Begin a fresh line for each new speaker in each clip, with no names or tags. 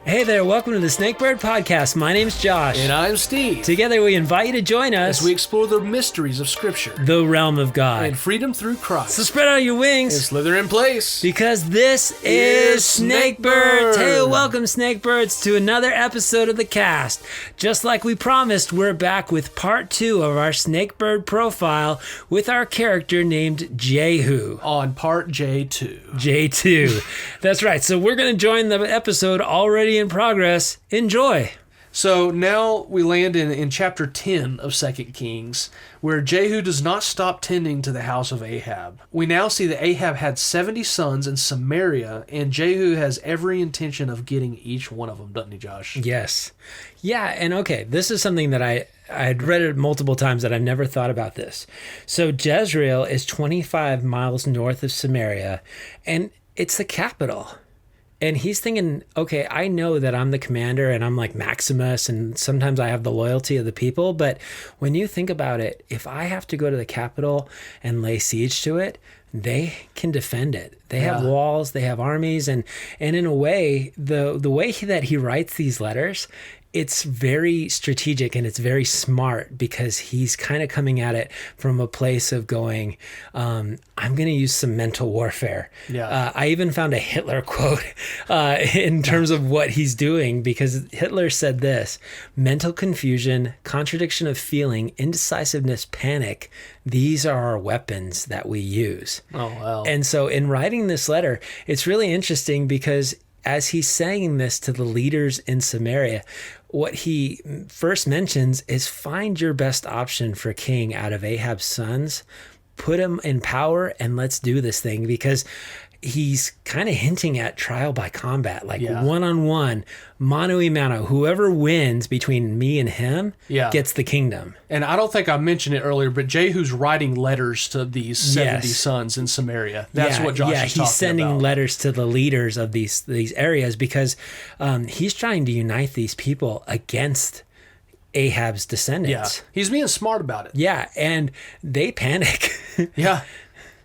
Hey there, welcome to the Snakebird podcast. My name's Josh.
And I'm Steve.
Together we invite you to join us
as we explore the mysteries of Scripture,
the realm of God,
and freedom through Christ.
So spread out your wings
and slither in place,
because this is Snakebird.
Snakebird.
Hey, welcome Snakebirds to another episode of the cast. Just like we promised, we're back with part 2 of our Snakebird profile with our character named Jehu.
On part J2.
J2. That's right. So we're going to join the episode already in progress. Enjoy.
So now we land in chapter 10 of 2 Kings, where Jehu does not stop tending to the house of Ahab. We now see that Ahab had 70 sons in Samaria, and Jehu has every intention of getting each one of them, doesn't he, Josh?
Yes. Yeah, and okay, this is something that I had read it multiple times that I've never thought about this. So Jezreel is 25 miles north of Samaria, and it's the capital. And he's thinking, okay, I know that I'm the commander and I'm like Maximus and sometimes I have the loyalty of the people. But when you think about it, if I have to go to the capital and lay siege to it, they can defend it. They have walls, they have armies. And in a way, the way that he writes these letters, it's very strategic and it's very smart because he's kind of coming at it from a place of going, I'm going to use some mental warfare.
Yeah.
I even found a Hitler quote in terms of what he's doing, because Hitler said this: mental confusion, contradiction of feeling, indecisiveness, panic. These are our weapons that we use.
Oh, wow.
And so in writing this letter, it's really interesting because as he's saying this to the leaders in Samaria, what he first mentions is find your best option for king out of Ahab's sons, put him in power, and let's do this thing, because he's kind of hinting at trial by combat, like one-on-one, mano a mano. Whoever wins between me and him gets the kingdom.
And I don't think I mentioned it earlier, but Jehu's writing letters to these 70 sons in Samaria. That's what Josh is talking about.
He's sending letters to the leaders of these areas because he's trying to unite these people against Ahab's descendants.
Yeah, he's being smart about it.
Yeah, and they panic.
Yeah.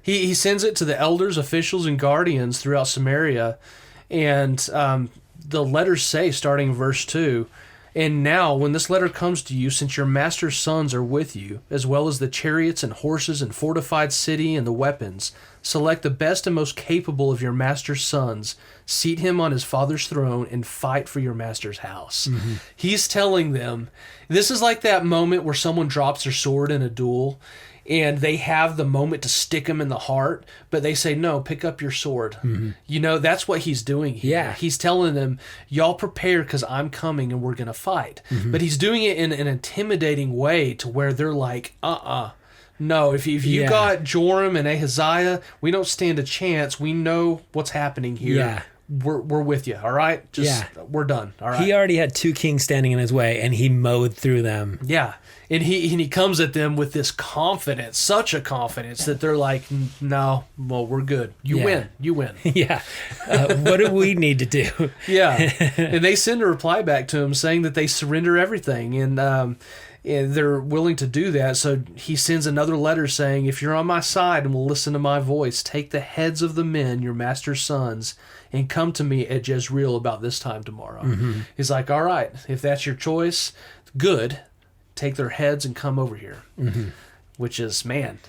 He sends it to the elders, officials, and guardians throughout Samaria. And the letters say, starting in verse 2, "And now, when this letter comes to you, since your master's sons are with you, as well as the chariots and horses and fortified city and the weapons, select the best and most capable of your master's sons, seat him on his father's throne, and fight for your master's house." Mm-hmm. He's telling them, this is like that moment where someone drops their sword in a duel, and they have the moment to stick him in the heart, but they say, no, pick up your sword. Mm-hmm. You know, that's what he's doing here.
Yeah.
He's telling them, y'all prepare because I'm coming and we're going to fight. Mm-hmm. But he's doing it in an intimidating way to where they're like, no, if you got Joram and Ahaziah, we don't stand a chance. We know what's happening here.
Yeah.
We're with you, all right? We're done, all right?
He already had 2 kings standing in his way, and he mowed through them.
Yeah, and he comes at them with this confidence, such a confidence that they're like, no, well, we're good. You win.
Yeah. What do we need to do?
Yeah, and they send a reply back to him saying that they surrender everything, and they're willing to do that. So he sends another letter saying, if you're on my side and will listen to my voice, take the heads of the men, your master's sons, and come to me at Jezreel about this time tomorrow. Mm-hmm. He's like, all right, if that's your choice, good. Take their heads and come over here. Mm-hmm. Which is, man,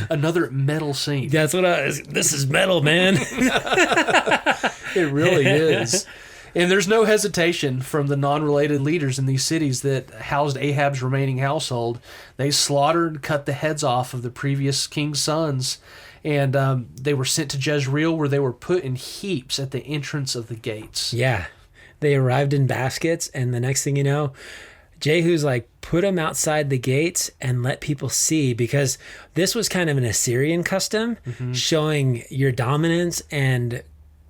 another metal scene.
That's what this is metal, man.
It really is. And there's no hesitation from the non-related leaders in these cities that housed Ahab's remaining household. They slaughtered, cut the heads off of the previous king's sons, and they were sent to Jezreel, where they were put in heaps at the entrance of the gates.
Yeah. They arrived in baskets, and the next thing you know, Jehu's like, put them outside the gates and let people see, because this was kind of an Assyrian custom, showing your dominance and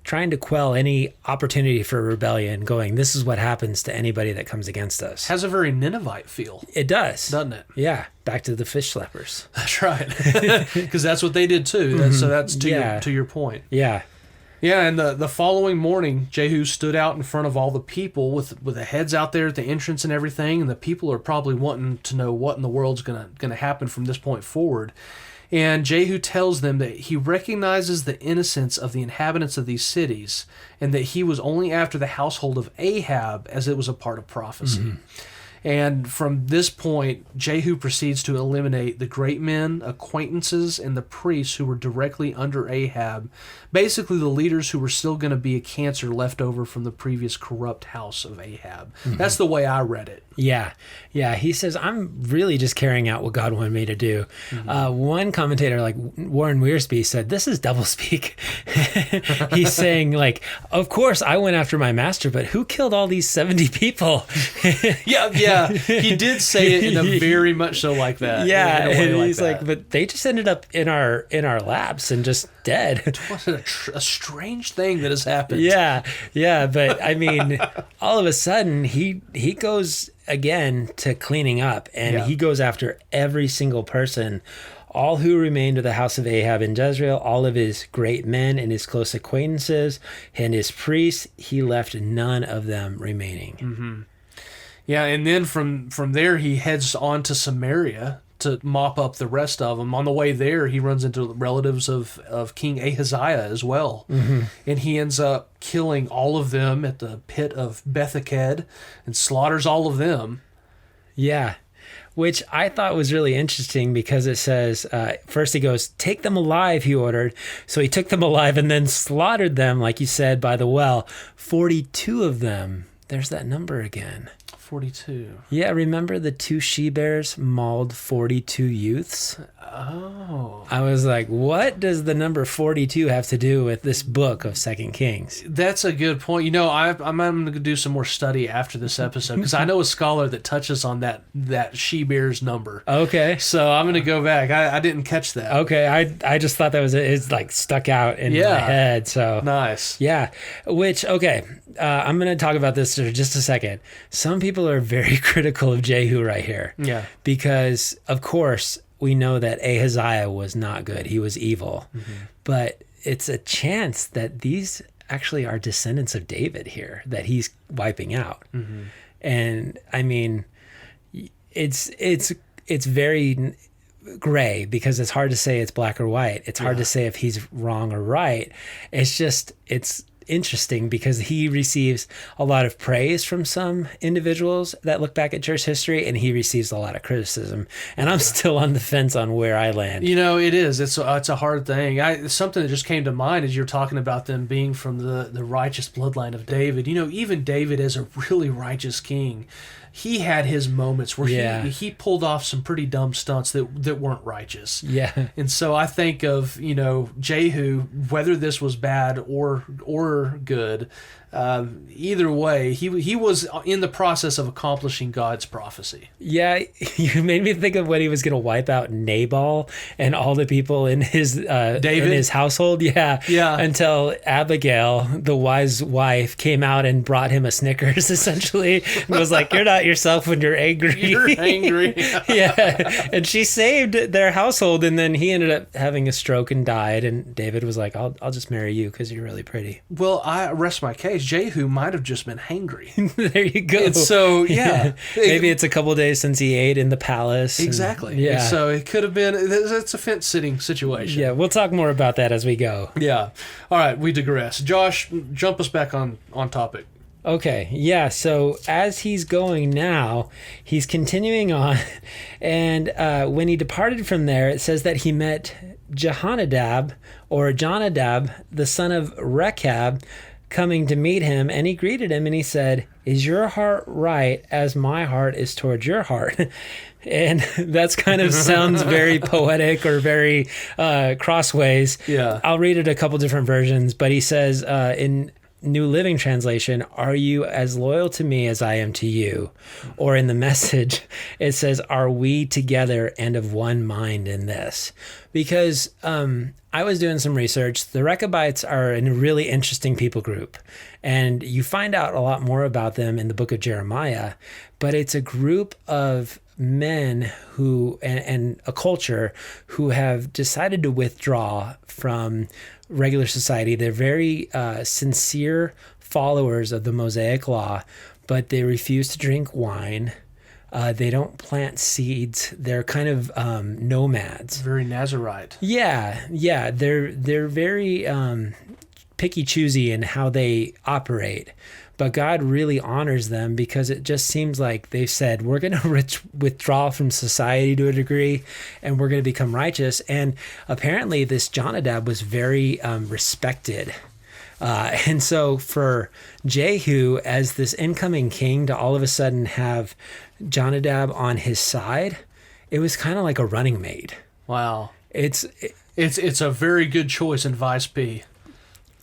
trying to quell any opportunity for rebellion, going, this is what happens to anybody that comes against us.
Has a very Ninevite feel.
It does.
Doesn't it?
Yeah. Back to the fish lepers.
That's right. Because that's what they did too. So that's to your point.
Yeah.
Yeah, and the following morning, Jehu stood out in front of all the people with the heads out there at the entrance and everything, and the people are probably wanting to know what in the world's gonna happen from this point forward. And Jehu tells them that he recognizes the innocence of the inhabitants of these cities and that he was only after the household of Ahab as it was a part of prophecy. And from this point, Jehu proceeds to eliminate the great men, acquaintances, and the priests who were directly under Ahab, basically the leaders who were still going to be a cancer left over from the previous corrupt house of Ahab. That's the way I read it.
Yeah. Yeah. He says, I'm really just carrying out what God wanted me to do. One commentator, like Warren Wiersbe, said, this is doublespeak. He's saying, like, of course I went after my master, but who killed all these 70 people?
Yeah. He did say it in a very much so like that.
Yeah.
In a way
And
like
he's
that.
like, but they just ended up in our laps and just dead.
What a strange thing that has happened.
Yeah. But I mean, all of a sudden he goes again to cleaning up, and he goes after every single person, all who remained of the house of Ahab in Jezreel, all of his great men and his close acquaintances and his priests. He left none of them remaining.
Yeah, and then from there he heads on to Samaria to mop up the rest of them. On the way there, he runs into relatives of King Ahaziah as well. And he ends up killing all of them at the pit of Betheked and slaughters all of them.
Yeah. Which I thought was really interesting because it says, first he goes, take them alive, he ordered. So he took them alive and then slaughtered them, like you said, by the well. 42 of them. There's that number again.
42.
Yeah, remember the 2 she-bears mauled 42 youths?
Oh.
I was like, what does the number 42 have to do with this book of 2 Kings?
That's a good point. You know, I'm going to do some more study after this episode because I know a scholar that touches on that she-bear's number.
Okay.
So I'm going to go back. I didn't catch that.
Okay, I just thought that it's like stuck out in my head. So
nice.
Yeah, which, okay, I'm going to talk about this for just a second. Some people are very critical of Jehu right here.
Yeah.
Because, of course, we know that Ahaziah was not good. He was evil. But it's a chance that these actually are descendants of David here that he's wiping out. And, I mean, it's very gray because it's hard to say it's black or white. It's hard to say if he's wrong or right. It's interesting because he receives a lot of praise from some individuals that look back at church history, and he receives a lot of criticism. And I'm still on the fence on where I land.
You know, it is. It's a hard thing. Something that just came to mind as you're talking about them being from the righteous bloodline of David. You know, even David as a really righteous king, he had his moments where he pulled off some pretty dumb stunts that weren't righteous.
Yeah.
And so I think of, you know, Jehu, whether this was bad or good, either way, he was in the process of accomplishing God's prophecy.
Yeah, you made me think of when he was going to wipe out Nabal and all the people in his in his household. Yeah. Until Abigail, the wise wife, came out and brought him a Snickers, essentially, and was like, "You're not yourself when you're angry."
You're angry.
Yeah, and she saved their household, and then he ended up having a stroke and died. And David was like, "I'll just marry you because you're really pretty."
Well, I rest my case. Jehu might have just been hangry.
There you go.
And so, yeah.
Maybe it's a couple days since he ate in the palace.
Exactly.
And, yeah.
So it could have been, it's a fence-sitting situation.
Yeah, we'll talk more about that as we go.
Yeah. All right, we digress. Josh, jump us back on topic.
Okay, yeah, so as he's going now, he's continuing on, and when he departed from there, it says that he met Jehonadab, or Jonadab, the son of Rechab, coming to meet him, and he greeted him, and he said, "Is your heart right as my heart is towards your heart?" And that's kind of sounds very poetic or very crossways.
Yeah.
I'll read it a couple different versions, but he says in New Living Translation, "Are you as loyal to me as I am to you?" Or in the Message, it says, "Are we together and of one mind in this?" Because I was doing some research. The Rechabites are a really interesting people group, and you find out a lot more about them in the book of Jeremiah, but it's a group of men who and a culture who have decided to withdraw from regular society. They're very sincere followers of the Mosaic law, but they refuse to drink wine. They don't plant seeds. They're kind of nomads.
Very Nazarite.
Yeah, yeah. They're very picky, choosy in how they operate. But God really honors them because it just seems like they've said, we're going to withdraw from society to a degree, and we're going to become righteous. And apparently this Jonadab was very respected. And so for Jehu, as this incoming king, to all of a sudden have Jonadab on his side, it was kind of like a running mate.
Wow.
It's
a very good choice in Vice P.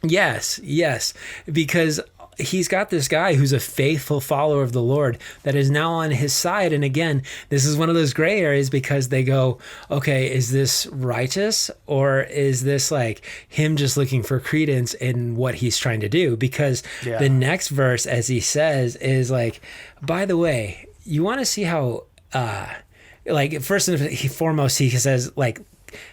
Yes, because he's got this guy who's a faithful follower of the Lord that is now on his side. And again, this is one of those gray areas because they go, okay, is this righteous or is this like him just looking for credence in what he's trying to do? Because the next verse, as he says, is like, by the way, you want to see how, like, first and foremost, he says, like,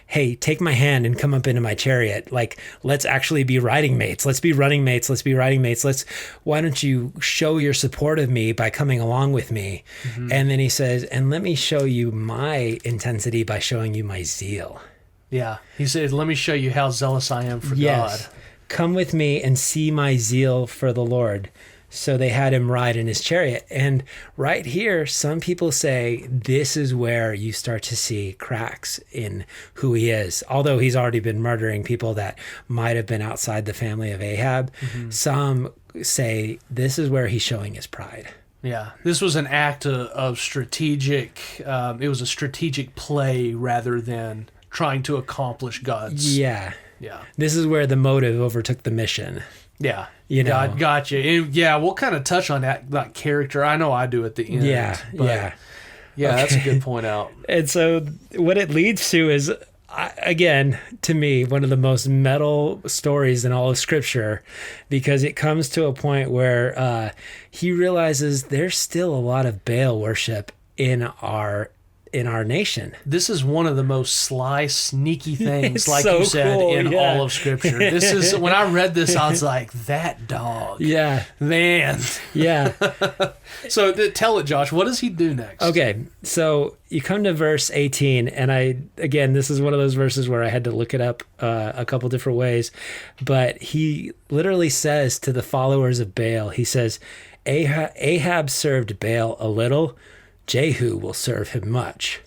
hey, take my hand and come up into my chariot. Like, let's actually be riding mates. Let's be running mates. Let's be riding mates. Why don't you show your support of me by coming along with me? Mm-hmm. And then he says, and let me show you my intensity by showing you my zeal.
Yeah. He said, let me show you how zealous I am for God.
Come with me and see my zeal for the Lord. So they had him ride in his chariot. And right here, some people say this is where you start to see cracks in who he is. Although he's already been murdering people that might have been outside the family of Ahab, some say this is where he's showing his pride.
Yeah, this was an act of strategic, it was a strategic play rather than trying to accomplish God's.
Yeah. This is where the motive overtook the mission.
Yeah.
You know,
gotcha. Yeah, we'll kind of touch on that character. I know I do at the end.
Yeah.
Okay. That's a good point out.
And so what it leads to is, again, to me, one of the most metal stories in all of Scripture, because it comes to a point where he realizes there's still a lot of Baal worship in our nation.
This is one of the most sly, sneaky things,
it's
like
so
you said,
cool,
in all of Scripture. This is, when I read this, I was like, that dog.
Yeah.
Man.
Yeah.
So tell it, Josh. What does he do next?
Okay. So you come to verse 18, and again, this is one of those verses where I had to look it up a couple different ways, but he literally says to the followers of Baal, he says, Ahab served Baal a little, Jehu will serve him much.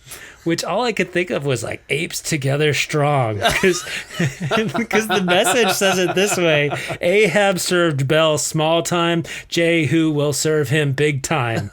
Which all I could think of was like apes together strong, because the message says it this way: Ahab served Baal small time, Jehu will serve him big time.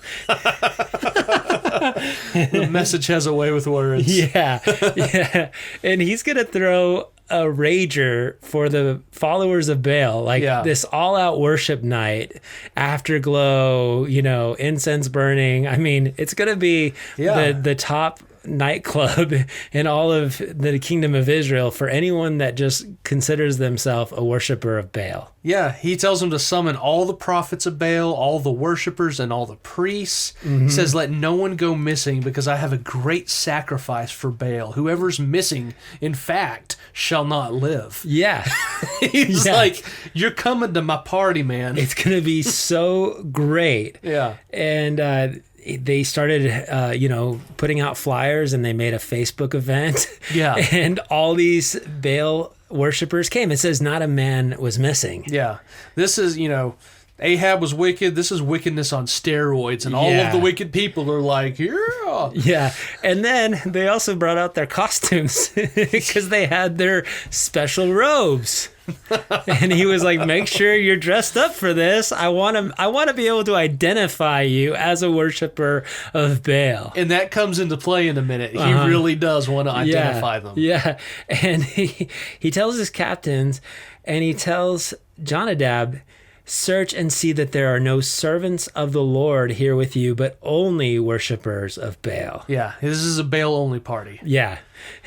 The message has a way with words.
Yeah. And he's gonna throw a rager for the followers of Baal, this all-out worship night, afterglow, incense burning. I mean, it's gonna be the top nightclub in all of the kingdom of Israel for anyone that just considers themselves a worshiper of Baal.
Yeah, he tells them to summon all the prophets of Baal, all the worshipers, and all the priests. He says, let no one go missing, because I have a great sacrifice for Baal. Whoever's missing, in fact, shall not live.
Yeah.
He's like, you're coming to my party, man.
It's going to be so great.
Yeah.
And they started, putting out flyers, and they made a Facebook event.
Yeah.
And all these Baal worshipers came. It says not a man was missing.
Yeah. This is, Ahab was wicked. This is wickedness on steroids. And all of the wicked people are like, yeah.
Yeah. And then they also brought out their costumes because they had their special robes. And he was like, make sure you're dressed up for this. I want to be able to identify you as a worshiper of Baal.
And that comes into play in a minute. He really does want to identify them.
Yeah. And he tells his captains, and he tells Jonadab, search and see that there are no servants of the Lord here with you, but only worshipers of Baal.
Yeah, this is a Baal only party.
Yeah.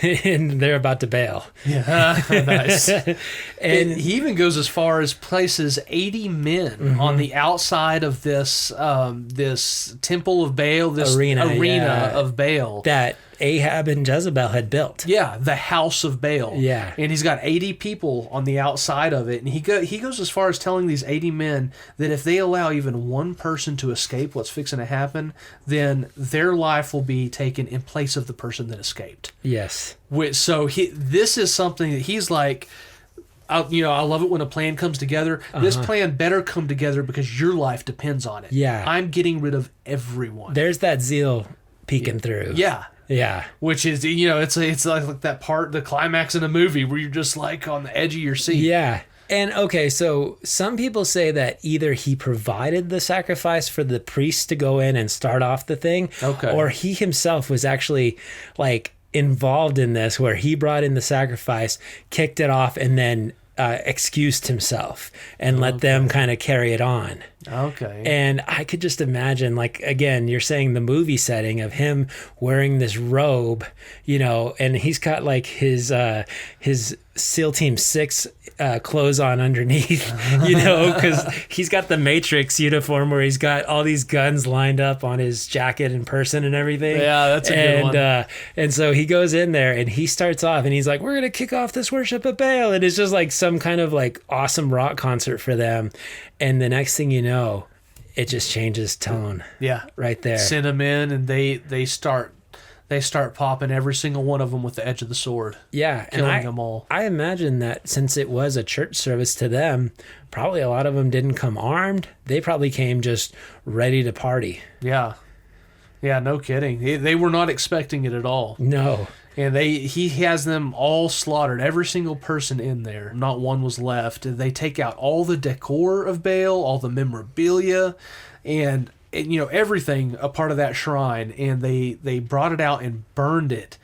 And they're about to bail.
Yeah, nice. And he even goes as far as places 80 men on the outside of this this temple of Baal, this arena of Baal.
That Ahab and Jezebel had built.
Yeah, the house of Baal.
Yeah.
And he's got 80 people on the outside of it. And he goes as far as telling these 80 men that if they allow even one person to escape what's fixing to happen, then their life will be taken in place of the person that escaped.
Yes.
So this is something that he's like, I love it when a plan comes together. This plan better come together because your life depends on it.
Yeah.
I'm getting rid of everyone.
There's that zeal peeking through.
Yeah.
Yeah.
Which is, it's like that part, the climax in a movie where you're just like on the edge of your seat.
Yeah. And okay, so some people say that either he provided the sacrifice for the priests to go in and start off the thing, or he himself was actually like involved in this, where he brought in the sacrifice, kicked it off, and then excused himself and let them kind of carry it on.
Okay.
And I could just imagine, like, again, you're saying the movie setting of him wearing this robe, and he's got like his SEAL Team 6 clothes on underneath, because he's got the Matrix uniform where he's got all these guns lined up on his jacket and person and everything.
Yeah, that's a good one.
And so he goes in there and he starts off and he's like, we're going to kick off this worship of Baal. And it's just like some kind of like awesome rock concert for them. And the next thing you know, it just changes tone.
Yeah.
Right there.
Send them in and they start popping every single one of them with the edge of the sword.
Yeah.
Killing them all.
I imagine that since it was a church service to them, probably a lot of them didn't come armed. They probably came just ready to party.
Yeah. Yeah, no kidding. They were not expecting it at all.
No.
And he has them all slaughtered, every single person in there. Not one was left. They take out all the decor of Baal, all the memorabilia, and everything a part of that shrine. And they brought it out and burned it.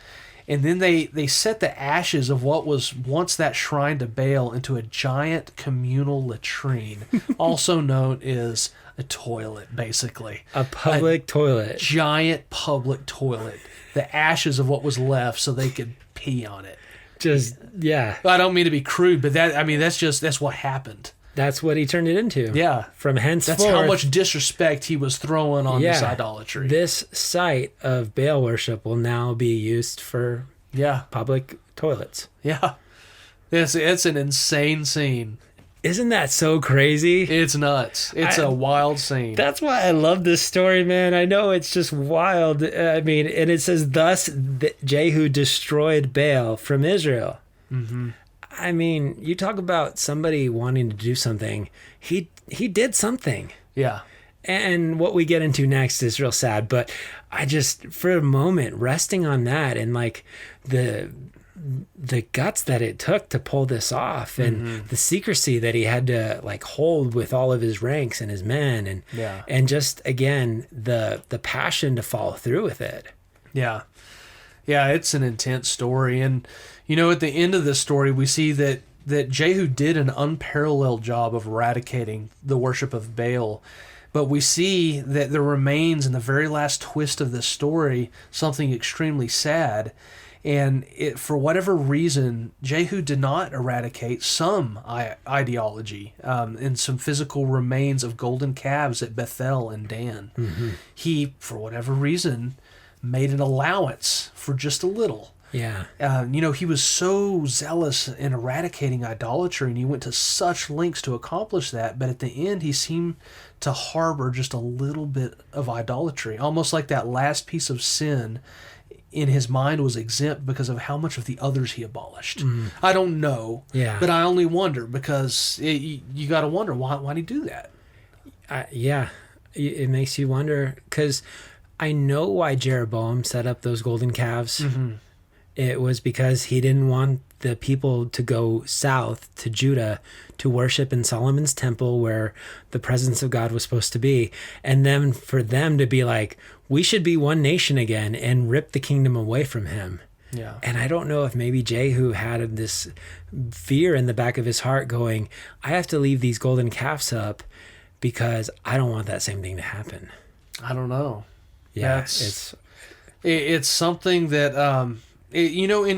And then they set the ashes of what was once that shrine to Baal into a giant communal latrine, also known as a toilet, basically.
A public toilet.
Giant public toilet. The ashes of what was left so they could pee on it.
Just, yeah.
I don't mean to be crude, but that's what happened.
That's what he turned it into.
Yeah.
From henceforth.
That's how much disrespect he was throwing on this idolatry.
This site of Baal worship will now be used for public toilets.
Yeah. It's an insane scene.
Isn't that so crazy?
It's nuts. It's a wild scene.
That's why I love this story, man. I know it's just wild. I mean, and it says, thus Jehu destroyed Baal from Israel. Mm-hmm. I mean, you talk about somebody wanting to do something. He did something.
Yeah.
And what we get into next is real sad. But I just, for a moment, resting on that and like the guts that it took to pull this off and the secrecy that he had to like hold with all of his ranks and his men and just again the passion to follow through with it. Yeah,
it's an intense story. And at the end of this story we see that Jehu did an unparalleled job of eradicating the worship of Baal. But we see that there remains in the very last twist of this story something extremely sad. And for whatever reason, Jehu did not eradicate some ideology and some physical remains of golden calves at Bethel and Dan. Mm-hmm. He, for whatever reason, made an allowance for just a little.
Yeah.
He was so zealous in eradicating idolatry, and he went to such lengths to accomplish that. But at the end, he seemed to harbor just a little bit of idolatry, almost like that last piece of sin in his mind was exempt because of how much of the others he abolished. I don't know, but I only wonder because you got to wonder why'd he do that?
It makes you wonder because I know why Jeroboam set up those golden calves. Mm-hmm. It was because he didn't want the people to go south to Judah to worship in Solomon's temple where the presence of God was supposed to be. And then for them to be like, we should be one nation again and rip the kingdom away from him.
Yeah.
And I don't know if maybe Jehu had this fear in the back of his heart going, I have to leave these golden calves up because I don't want that same thing to happen.
I don't know.
Yeah.
It's something that, and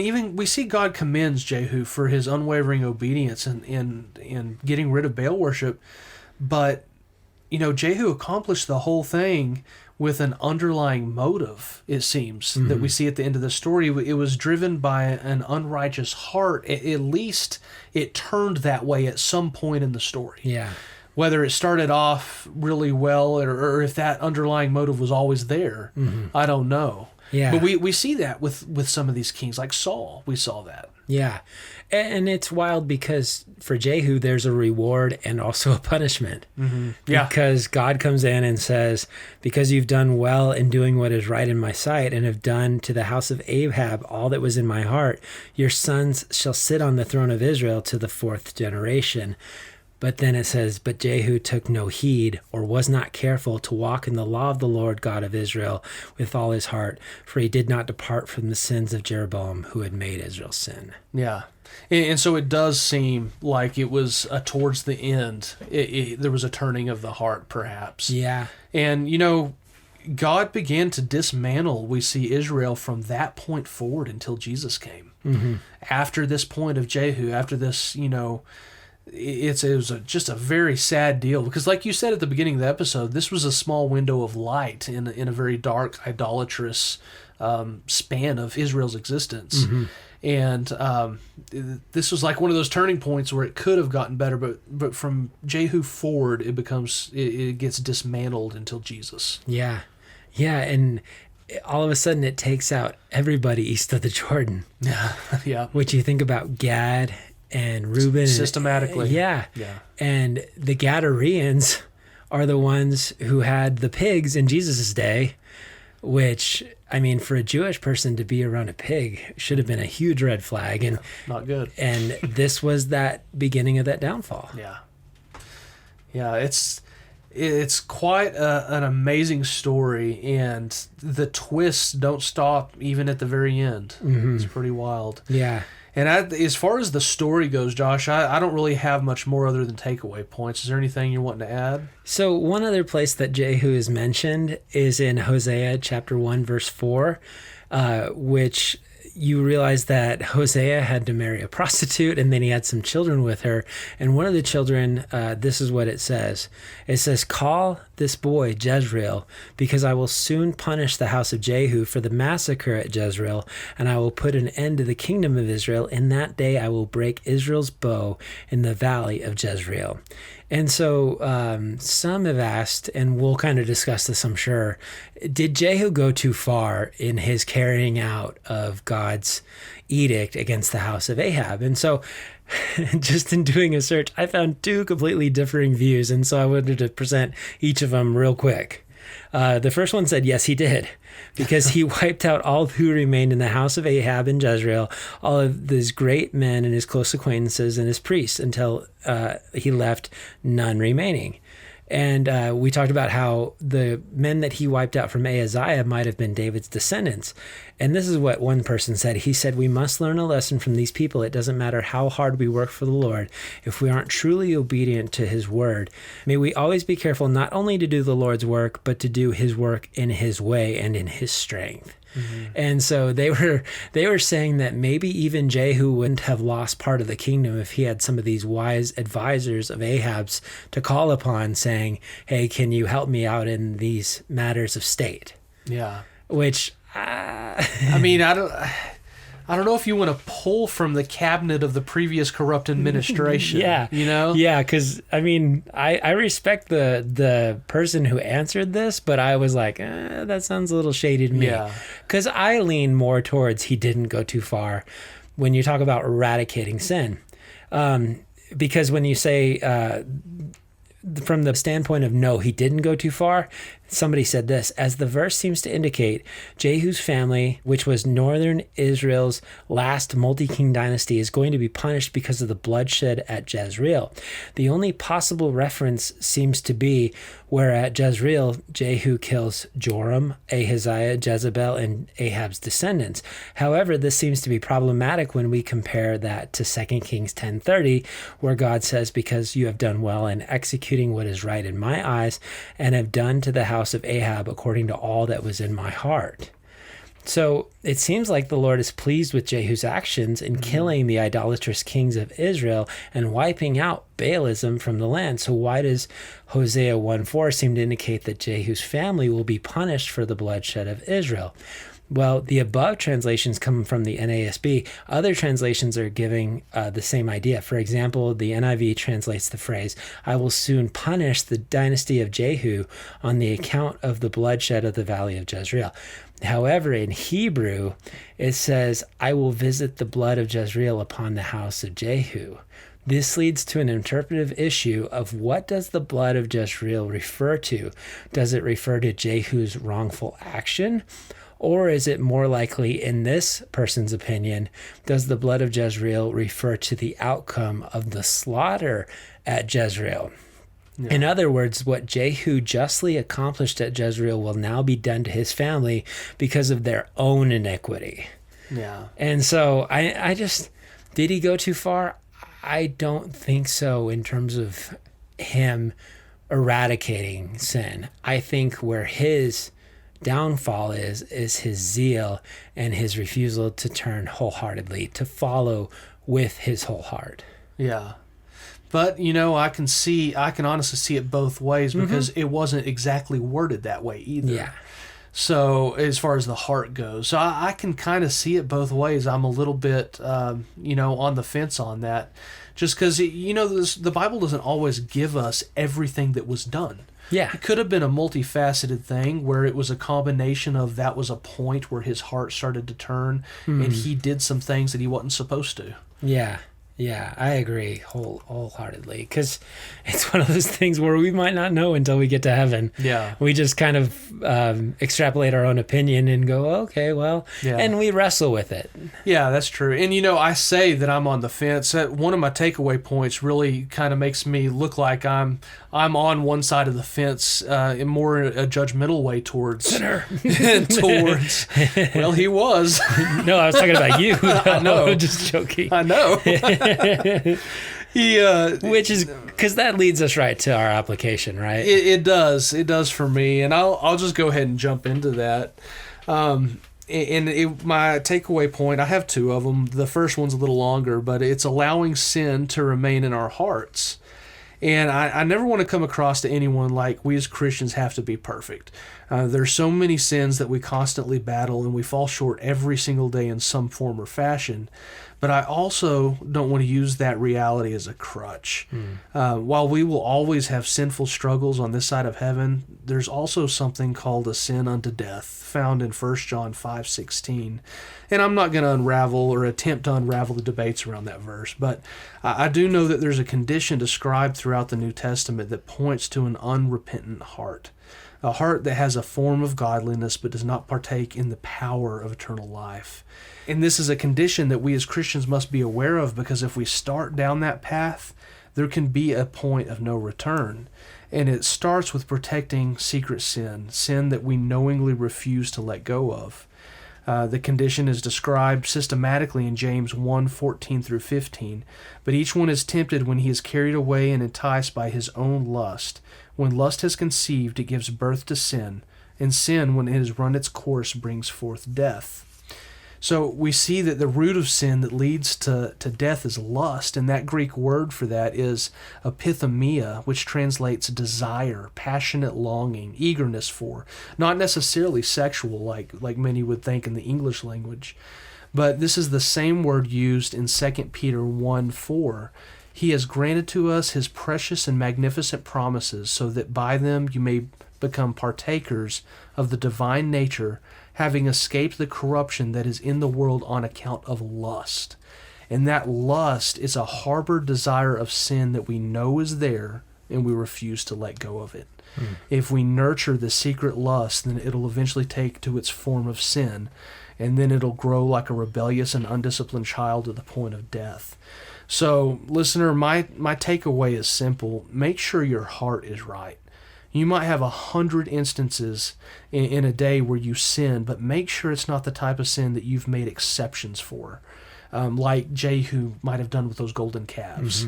even we see God commends Jehu for his unwavering obedience in getting rid of Baal worship. But, Jehu accomplished the whole thing with an underlying motive, it seems, that we see at the end of the story. It was driven by an unrighteous heart. At least it turned that way at some point in the story.
Yeah.
Whether it started off really well or if that underlying motive was always there, I don't know.
Yeah.
But we see that with some of these kings, like Saul. We saw that.
Yeah. And it's wild because for Jehu, there's a reward and also a punishment.
Yeah.
Because God comes in and says, because you've done well in doing what is right in my sight and have done to the house of Ahab all that was in my heart, your sons shall sit on the throne of Israel to the 4th generation. But then it says, but Jehu took no heed or was not careful to walk in the law of the Lord God of Israel with all his heart, for he did not depart from the sins of Jeroboam, who had made Israel sin.
Yeah. And so it does seem like it was towards the end, there was a turning of the heart, perhaps.
Yeah.
And, God began to dismantle, we see, Israel from that point forward until Jesus came. After this point of Jehu, after this, it was just a very sad deal, because like you said at the beginning of the episode, this was a small window of light in a very dark, idolatrous span of Israel's existence. And this was like one of those turning points where it could have gotten better, but from Jehu forward, it gets dismantled until Jesus.
Yeah. And all of a sudden it takes out everybody east of the Jordan.
Yeah.
Which you think about Gad and Reuben.
Systematically.
Yeah. And the Gadareans are the ones who had the pigs in Jesus' day, which, I mean, for a Jewish person to be around a pig should have been a huge red flag. And
not good.
And this was that beginning of that downfall.
Yeah, it's quite an amazing story, and the twists don't stop even at the very end. It's pretty wild.
Yeah.
And as far as the story goes, Josh, I don't really have much more other than takeaway points. Is there anything you're wanting to add?
So one other place that Jehu is mentioned is in Hosea chapter 1, verse 4, which you realize that Hosea had to marry a prostitute, and then he had some children with her. And one of the children, this is what it says. It says, call this boy Jezreel, because I will soon punish the house of Jehu for the massacre at Jezreel, and I will put an end to the kingdom of Israel. In that day I will break Israel's bow in the valley of Jezreel. And so some have asked, and we'll kind of discuss this, I'm sure, did Jehu go too far in his carrying out of God's edict against the house of Ahab? And so just in doing a search, I found 2 completely differing views, and so I wanted to present each of them real quick. The first one said, yes, he did, because he wiped out all who remained in the house of Ahab in Jezreel, all of these great men and his close acquaintances and his priests, until he left none remaining. And we talked about how the men that he wiped out from Ahaziah might have been David's descendants. And this is what one person said. He said, we must learn a lesson from these people. It doesn't matter how hard we work for the Lord. If we aren't truly obedient to his word, may we always be careful not only to do the Lord's work, but to do his work in his way and in his strength. And so they were saying that maybe even Jehu wouldn't have lost part of the kingdom if he had some of these wise advisors of Ahab's to call upon, saying, hey, can you help me out in these matters of state?
Yeah.
Which,
I mean, I don't know if you want to pull from the cabinet of the previous corrupt administration.
Yeah. Yeah, because, I mean, I respect the person who answered this, but I was like, that sounds a little shady to me.
Yeah.
Because I lean more towards he didn't go too far when you talk about eradicating sin. Because when you say, from the standpoint of no, he didn't go too far, somebody said this, as the verse seems to indicate, Jehu's family, which was northern Israel's last multi-king dynasty, is going to be punished because of the bloodshed at Jezreel. The only possible reference seems to be where at Jezreel, Jehu kills Joram, Ahaziah, Jezebel, and Ahab's descendants. However, this seems to be problematic when we compare that to 2 Kings 10:30, where God says, because you have done well in executing what is right in my eyes, and have done to the house of Ahab according to all that was in my heart. So it seems like the Lord is pleased with Jehu's actions in killing the idolatrous kings of Israel and wiping out Baalism from the land. So why does Hosea 1:4 seem to indicate that Jehu's family will be punished for the bloodshed of Israel? Well, the above translations come from the NASB. Other translations are giving the same idea. For example, the NIV translates the phrase, "I will soon punish the dynasty of Jehu on the account of the bloodshed of the valley of Jezreel." However, in Hebrew, it says, "I will visit the blood of Jezreel upon the house of Jehu." This leads to an interpretive issue of what does the blood of Jezreel refer to? Does it refer to Jehu's wrongful action? Or is it more likely, in this person's opinion, does the blood of Jezreel refer to the outcome of the slaughter at Jezreel? Yeah. In other words, what Jehu justly accomplished at Jezreel will now be done to his family because of their own iniquity.
Yeah.
And so I just, did he go too far? I don't think so in terms of him eradicating sin. I think where his downfall is his zeal and his refusal to turn wholeheartedly, to follow with his whole heart.
Yeah. But, I can honestly see it both ways because it wasn't exactly worded that way either.
Yeah.
So as far as the heart goes, so I can kind of see it both ways. I'm a little bit, on the fence on that, just because, the Bible doesn't always give us everything that was done.
Yeah.
It could have been a multifaceted thing where it was a combination of that was a point where his heart started to turn and he did some things that he wasn't supposed to.
Yeah. Yeah, I agree wholeheartedly, because it's one of those things where we might not know until we get to heaven.
Yeah.
We just kind of extrapolate our own opinion and go, okay, well, and we wrestle with it.
Yeah, that's true. And, I say that I'm on the fence. One of my takeaway points really kind of makes me look like I'm on one side of the fence in more a judgmental way towards...
Sinner.
towards... Well, he was.
No, I was talking about you.
I know.
Just joking.
I know.
Which is because that leads us right to our application, right?
It does for me, and I'll just go ahead and jump into that. My takeaway point, I have two of them. The first one's a little longer, but it's allowing sin to remain in our hearts. And I never want to come across to anyone like we as Christians have to be perfect. There's so many sins that we constantly battle, and we fall short every single day in some form or fashion. But I also don't want to use that reality as a crutch. While we will always have sinful struggles on this side of heaven, there's also something called a sin unto death, found in 1 John 5:16. And I'm not going to unravel or attempt to unravel the debates around that verse, but I do know that there's a condition described throughout the New Testament that points to an unrepentant heart. A heart that has a form of godliness but does not partake in the power of eternal life. And this is a condition that we as Christians must be aware of, because if we start down that path, there can be a point of no return. And it starts with protecting secret sin that we knowingly refuse to let go of. The condition is described systematically in James 1:14 through 15. But each one is tempted when he is carried away and enticed by his own lust. When lust has conceived, it gives birth to sin. And sin, when it has run its course, brings forth death. So we see that the root of sin that leads to death is lust, and that Greek word for that is epithumia, which translates desire, passionate longing, eagerness for, not necessarily sexual like many would think in the English language. But this is the same word used in 2 Peter 1:4. He has granted to us his precious and magnificent promises, so that by them you may become partakers of the divine nature, having escaped the corruption that is in the world on account of lust. And that lust is a harbored desire of sin that we know is there, and we refuse to let go of it. If we nurture the secret lust, then it'll eventually take to its form of sin, and then it'll grow like a rebellious and undisciplined child to the point of death. So, listener, my takeaway is simple. Make sure your heart is right. You might have 100 instances in a day where you sin, but make sure it's not the type of sin that you've made exceptions for, like Jehu might have done with those golden calves.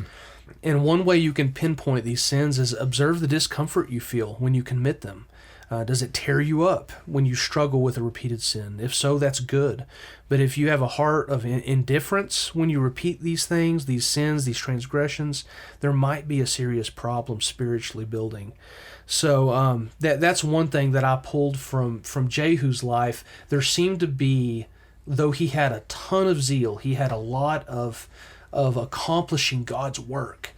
And one way you can pinpoint these sins is observe the discomfort you feel when you commit them. Does it tear you up when you struggle with a repeated sin? If so, that's good. But if you have a heart of indifference when you repeat these things, these sins, these transgressions, there might be a serious problem spiritually building. So that's one thing that I pulled from Jehu's life. There seemed to be, though he had a ton of zeal, he had a lot of accomplishing God's work,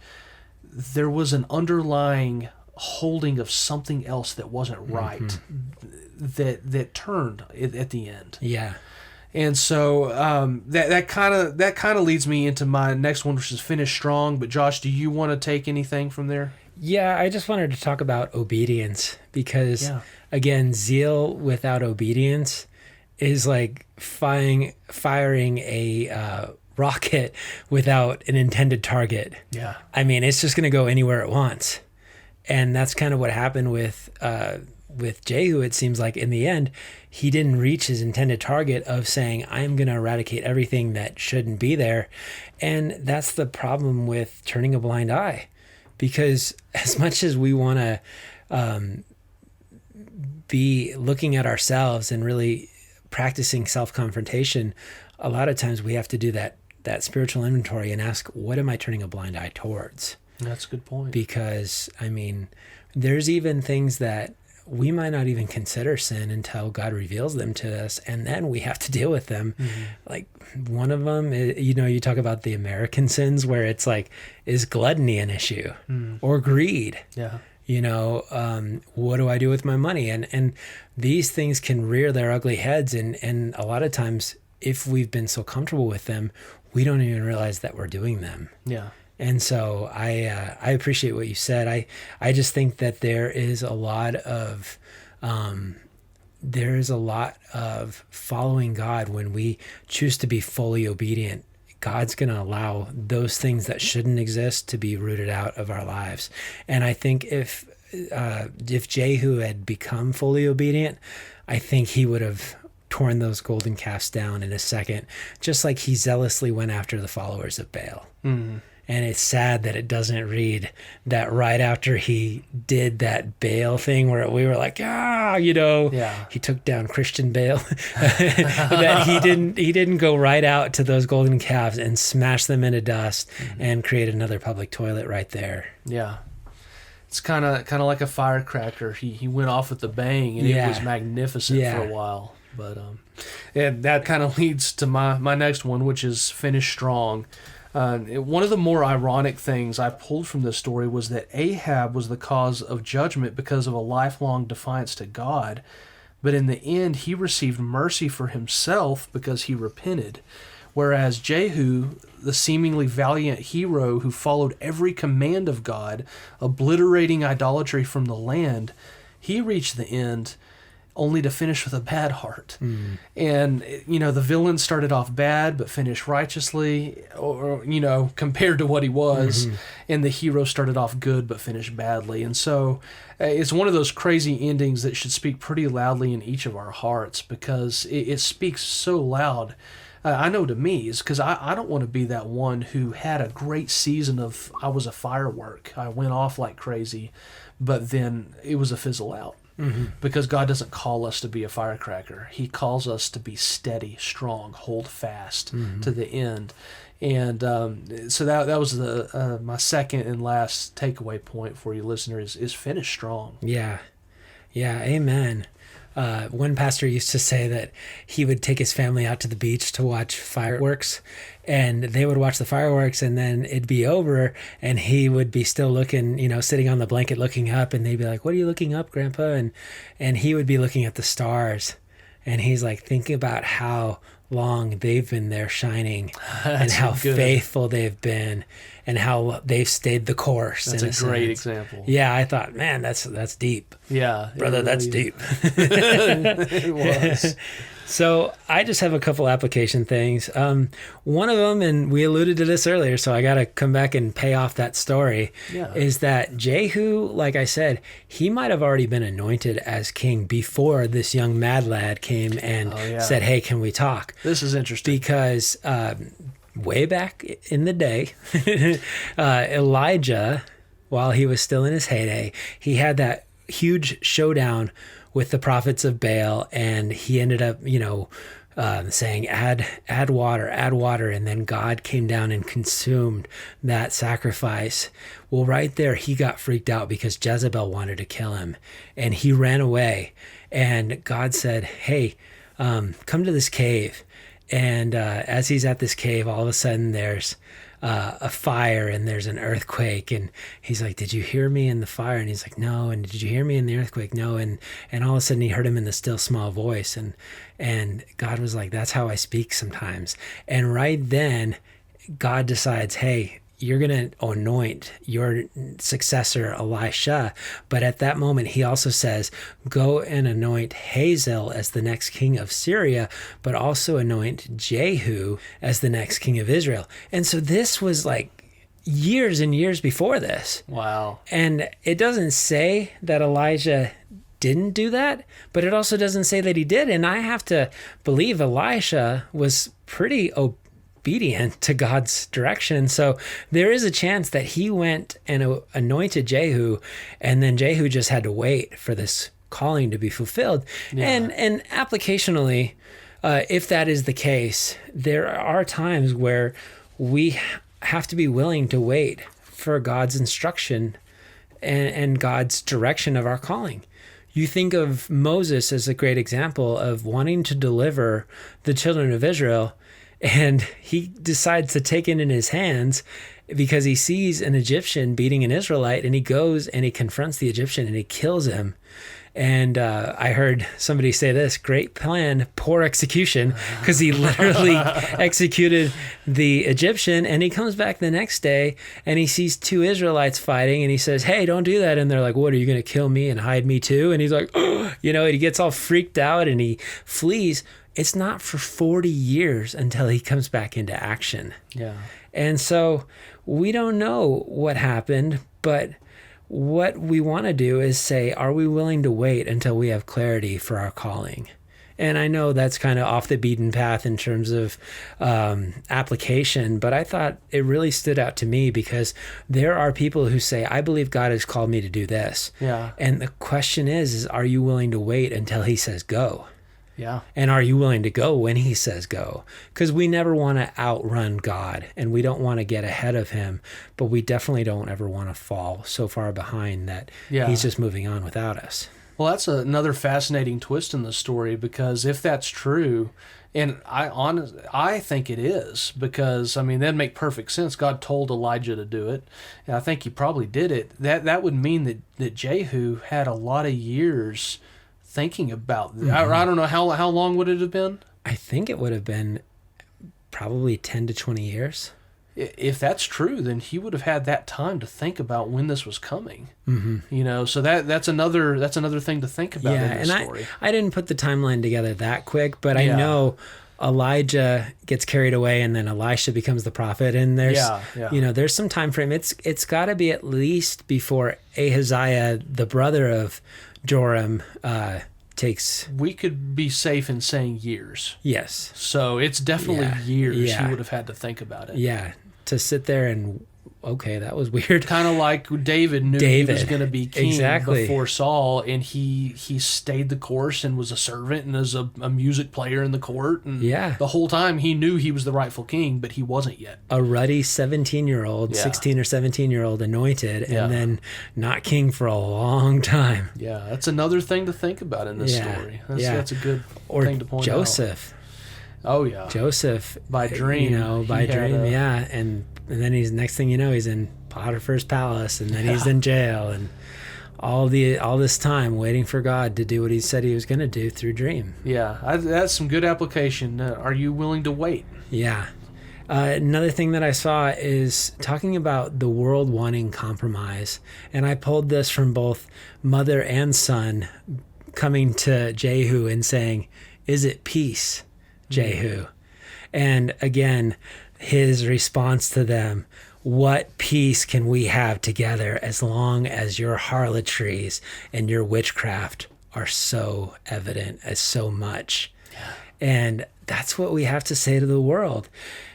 there was an underlying holding of something else that wasn't right, that turned at the end.
Yeah.
And so that kind of leads me into my next one, which is finish strong. But Josh, do you want to take anything from there?
Yeah, I just wanted to talk about obedience because, again, zeal without obedience is like firing a rocket without an intended target.
Yeah.
I mean, it's just going to go anywhere it wants. And that's kind of what happened with Jehu. It seems like in the end, he didn't reach his intended target of saying, I'm going to eradicate everything that shouldn't be there. And that's the problem with turning a blind eye. Because as much as we want to be looking at ourselves and really practicing self-confrontation, a lot of times we have to do that spiritual inventory and ask, what am I turning a blind eye towards?
That's a good point.
Because, I mean, there's even things that we might not even consider sin until God reveals them to us, and then we have to deal with them. Mm-hmm. Like one of them, you talk about the American sins where it's like, is gluttony an issue or greed?
Yeah.
What do I do with my money? And these things can rear their ugly heads, and a lot of times, if we've been so comfortable with them, we don't even realize that we're doing them.
Yeah.
And so I appreciate what you said. I just think that there is a lot of following God when we choose to be fully obedient. God's going to allow those things that shouldn't exist to be rooted out of our lives. And I think if Jehu had become fully obedient, I think he would have torn those golden calves down in a second, just like he zealously went after the followers of Baal. Mm-hmm. And it's sad that it doesn't read that right after he did that Baal thing where we were like, he took down Christian Baal, that he didn't go right out to those golden calves and smash them into dust and create another public toilet right there.
Yeah. It's kind of like a firecracker. He went off with a bang, and it was magnificent for a while. But and that kind of leads to my next one, which is finish strong. One of the more ironic things I pulled from this story was that Ahab was the cause of judgment because of a lifelong defiance to God, but in the end he received mercy for himself because he repented, whereas Jehu, the seemingly valiant hero who followed every command of God, obliterating idolatry from the land, he reached the end only to finish with a bad heart. And, the villain started off bad, but finished righteously, or compared to what he was. And the hero started off good, but finished badly. And so it's one of those crazy endings that should speak pretty loudly in each of our hearts, because it speaks so loud. I know to me is because I don't want to be that one who had a great season of, I was a firework. I went off like crazy, but then it was a fizzle out. Because God doesn't call us to be a firecracker. He calls us to be steady, strong, hold fast to the end. And so that was my second and last takeaway point for you listeners is finish strong.
Yeah. Amen. One pastor used to say that he would take his family out to the beach to watch fireworks, and they would watch the fireworks, and then it'd be over, and he would be still looking, sitting on the blanket looking up, and they'd be like, "What are you looking up, Grandpa?" And he would be looking at the stars, and he's like thinking about how long they've been there shining and how faithful they've been and how they've stayed the course.
That's a great example.
Yeah, I thought, man, that's deep.
Yeah.
Brother, really that's deep.
It was.
So I just have a couple application things. One of them, and we alluded to this earlier, so I got to come back and pay off that story, is that Jehu, like I said, he might have already been anointed as king before this young mad lad came and said, "Hey, can we talk?"
This is interesting.
Because way back in the day, Elijah, while he was still in his heyday, he had that huge showdown with the prophets of Baal, and he ended up, saying, add water, and then God came down and consumed that sacrifice. Well, right there, he got freaked out because Jezebel wanted to kill him, and he ran away. And God said, hey, come to this cave. And as he's at this cave, all of a sudden there's a fire and there's an earthquake, and he's like, did you hear me in the fire? And he's like, no. And did you hear me in the earthquake? No. And all of a sudden he heard him in the still small voice, and God was like, that's how I speak sometimes. And right then God decides, hey, you're going to anoint your successor, Elisha. But at that moment, he also says, go and anoint Hazael as the next king of Syria, but also anoint Jehu as the next king of Israel. And so this was like years and years before this.
Wow.
And it doesn't say that Elijah didn't do that, but it also doesn't say that he did. And I have to believe Elisha was pretty obedient to God's direction. So there is a chance that he went and anointed Jehu, and then Jehu just had to wait for this calling to be fulfilled. Yeah. And applicationally, if that is the case, there are times where we have to be willing to wait for God's instruction and God's direction of our calling. You think of Moses as a great example of wanting to deliver the children of Israel, and he decides to take it in his hands because he sees an Egyptian beating an Israelite, and he goes and he confronts the Egyptian and he kills him. And I heard somebody say this, great plan, poor execution, because he literally executed the Egyptian. And he comes back the next day and he sees two Israelites fighting, and he says, hey, don't do that. And they're like, what, are you going to kill me and hide me too? And he's like, oh, he gets all freaked out and he flees. It's not for 40 years until he comes back into action.
Yeah.
And so we don't know what happened, but what we want to do is say, are we willing to wait until we have clarity for our calling? And I know that's kind of off the beaten path in terms of application, but I thought it really stood out to me because there are people who say, I believe God has called me to do this.
Yeah.
And the question is are you willing to wait until he says go?
Yeah.
And are you willing to go when he says go? Because we never want to outrun God, and we don't want to get ahead of him, but we definitely don't ever want to fall so far behind that he's just moving on without us.
Well, that's another fascinating twist in the story, because if that's true, and I think it is, because, that'd make perfect sense. God told Elijah to do it, and I think he probably did it. That would mean that Jehu had a lot of years thinking about that. Mm-hmm. I don't know, how long would it have been?
I think it would have been probably 10 to 20 years.
If that's true, then he would have had that time to think about when this was coming.
Mm-hmm.
So that's another thing to think about in this story.
I didn't put the timeline together that quick, but I know Elijah gets carried away, and then Elisha becomes the prophet, and there's there's some time frame. It's got to be at least before Ahaziah, the brother of Joram, takes.
We could be safe in saying years.
Yes.
So it's definitely years he would have had to think about it.
Yeah, to sit there and, okay, that was weird.
Kind of like David knew he was going to be king before Saul, and he stayed the course and was a servant and was a music player in the court. And the whole time he knew he was the rightful king, but he wasn't yet.
A ruddy 17-year-old, 16 or 17-year-old anointed, and then not king for a long time.
Yeah, that's another thing to think about in this story. That's a good thing to point out.
Or Joseph.
Oh, yeah.
Joseph.
By dream.
And then next thing you know, he's in Potiphar's palace, and then he's in jail, and all this time waiting for God to do what he said he was going to do through dream.
Yeah, that's some good application. Are you willing to wait?
Yeah. Another thing that I saw is talking about the world wanting compromise, and I pulled this from both mother and son coming to Jehu and saying, "Is it peace, Jehu?" And again, his response to them, what peace can we have together as long as your harlotries and your witchcraft are so evident as so much? Yeah. And that's what we have to say to the world.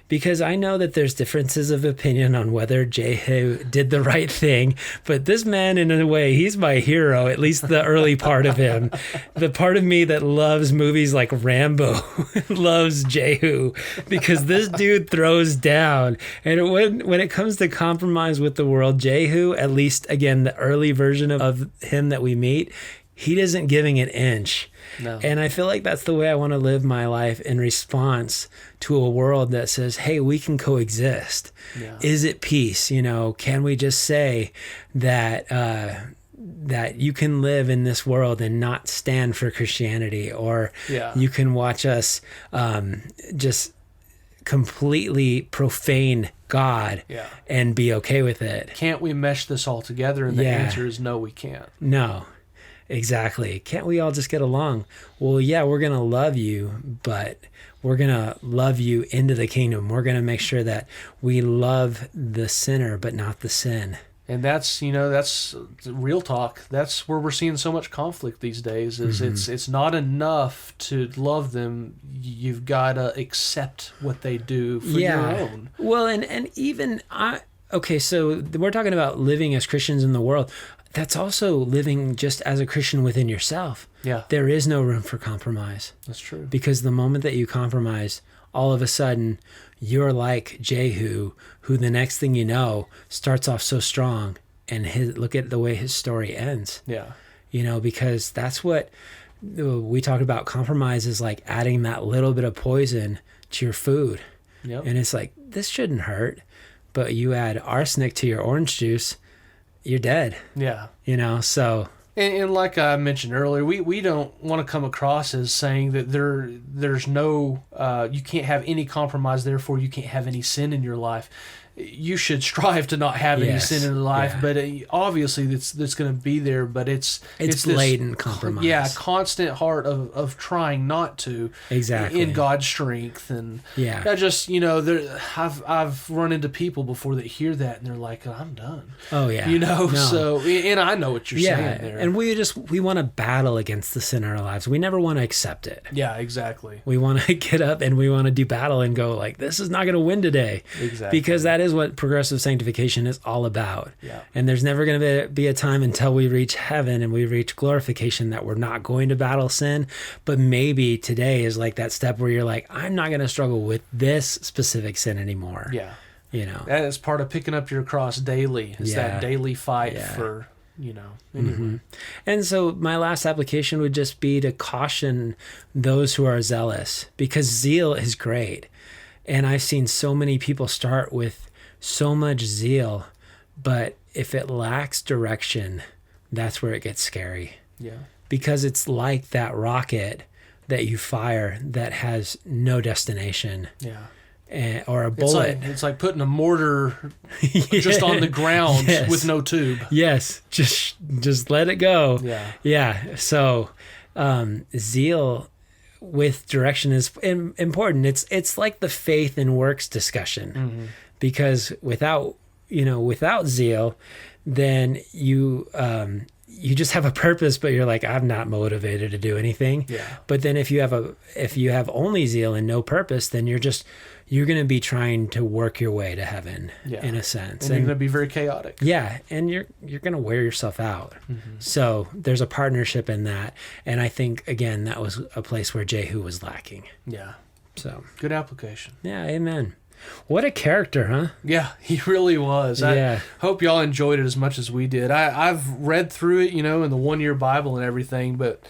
because I know that there's differences of opinion on whether Jehu did the right thing, but this man, in a way, he's my hero, at least the early part of him. The part of me that loves movies like Rambo loves Jehu, because this dude throws down. And when it comes to compromise with the world, Jehu, at least, again, the early version of him that we meet, he isn't giving an inch.
No.
And I feel like that's the way I want to live my life in response to a world that says, hey, we can coexist.
Yeah.
Is it peace? Can we just say that that you can live in this world and not stand for Christianity, or you can watch us just completely profane God and be okay with it?
Can't we mesh this all together? And the answer is no, we can't.
No. Exactly. Can't we all just get along? Well, yeah, we're going to love you, but we're going to love you into the kingdom. We're going to make sure that we love the sinner, but not the sin.
And that's real talk. That's where we're seeing so much conflict these days, is it's not enough to love them. You've got to accept what they do for your own.
Well, and even okay, so we're talking about living as Christians in the world. That's also living just as a Christian within yourself.
Yeah.
There is no room for compromise.
That's true.
Because the moment that you compromise, all of a sudden, you're like Jehu, who the next thing you know starts off so strong, and look at the way his story ends.
Yeah.
Because that's what we talk about. Compromise is like adding that little bit of poison to your food.
Yep.
And it's like, this shouldn't hurt, but you add arsenic to your orange juice, you're dead.
Yeah.
So.
And like I mentioned earlier, we don't want to come across as saying that there's no, you can't have any compromise, therefore you can't have any sin in your life. You should strive to not have any sin in your life, but obviously that's going to be there. But it's
blatant compromise.
Yeah, constant heart of trying not to.
Exactly.
In God's strength, and I just I've run into people before that hear that and they're like, I'm done.
Oh yeah.
So and I know what you're saying there.
And we want to battle against the sin in our lives. We never want to accept it.
Yeah, exactly.
We want to get up and we want to do battle and go like, this is not going to win today.
Exactly.
Because that is what progressive sanctification is all about.
Yeah.
And there's never going to be a time until we reach heaven and we reach glorification that we're not going to battle sin. But maybe today is like that step where you're like, I'm not going to struggle with this specific sin anymore.
Yeah. That is part of picking up your cross daily. It's that daily fight for, anyway.
And so my last application would just be to caution those who are zealous, because zeal is great. And I've seen so many people start with so much zeal, but if it lacks direction, that's where it gets scary.
Yeah.
Because it's like that rocket that you fire that has no destination.
Yeah.
Or a bullet.
It's like putting a mortar just on the ground with no tube.
Yes. Just let it go.
Yeah.
Yeah. So zeal with direction is important. It's like the faith and works discussion, because without zeal, then you just have a purpose, but you're like, I'm not motivated to do anything.
Yeah.
But then if you have only zeal and no purpose, then you're going to be trying to work your way to heaven in a sense.
And you're going to be very chaotic.
Yeah. And you're going to wear yourself out. So there's a partnership in that. And I think, again, that was a place where Jehu was lacking.
Yeah.
So
good application.
Yeah. Amen. What a character, huh?
Yeah, he really was. I hope y'all enjoyed it as much as we did. I've read through it, in the 1 year Bible and everything, but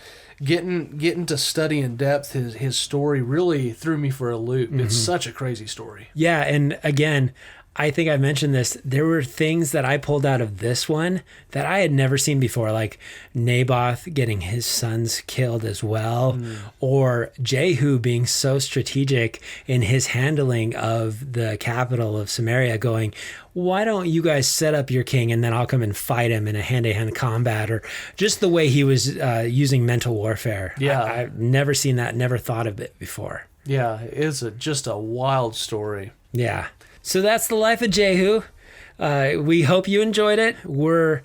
getting to study in depth his story really threw me for a loop. It's such a crazy story.
Yeah, and again, I think I mentioned this. There were things that I pulled out of this one that I had never seen before, like Naboth getting his sons killed as well, or Jehu being so strategic in his handling of the capital of Samaria, going, why don't you guys set up your king and then I'll come and fight him in a hand-to-hand combat, or just the way he was using mental warfare.
Yeah.
I've never seen that, never thought of it before.
Yeah, it's just a wild story.
Yeah. So that's the life of Jehu. We hope you enjoyed it. We're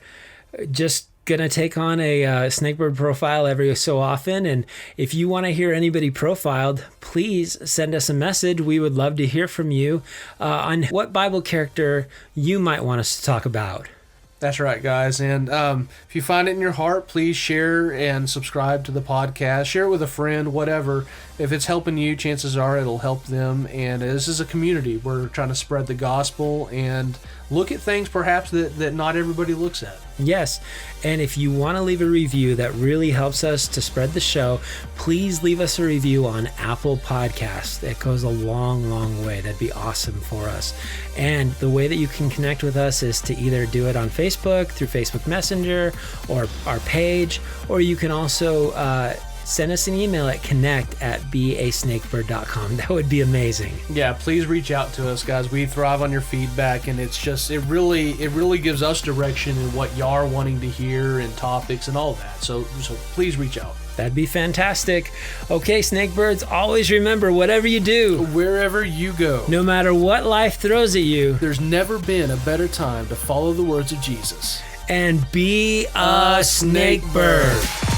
just gonna take on a Snakebird profile every so often, and if you want to hear anybody profiled, please send us a message. We would love to hear from you on what Bible character you might want us to talk about.
That's right, guys. And if you find it in your heart, please share and subscribe to the podcast. Share it with a friend, whatever. If it's helping you, chances are it'll help them. And this is a community. We're trying to spread the gospel and look at things perhaps that not everybody looks at.
Yes, and if you want to leave a review, that really helps us to spread the show. Please leave us a review on Apple Podcasts. It goes a long, long way. That'd be awesome for us. And the way that you can connect with us is to either do it on Facebook, through Facebook Messenger, or our page, or you can also send us an email at connect@beasnakebird.com. That would be amazing.
Yeah, please reach out to us, guys. We thrive on your feedback, and it really gives us direction in what y'all are wanting to hear and topics and all that. So please reach out.
That'd be fantastic. Okay, Snakebirds, always remember, whatever you do,
wherever you go,
no matter what life throws at you,
there's never been a better time to follow the words of Jesus.
And be a Snakebird.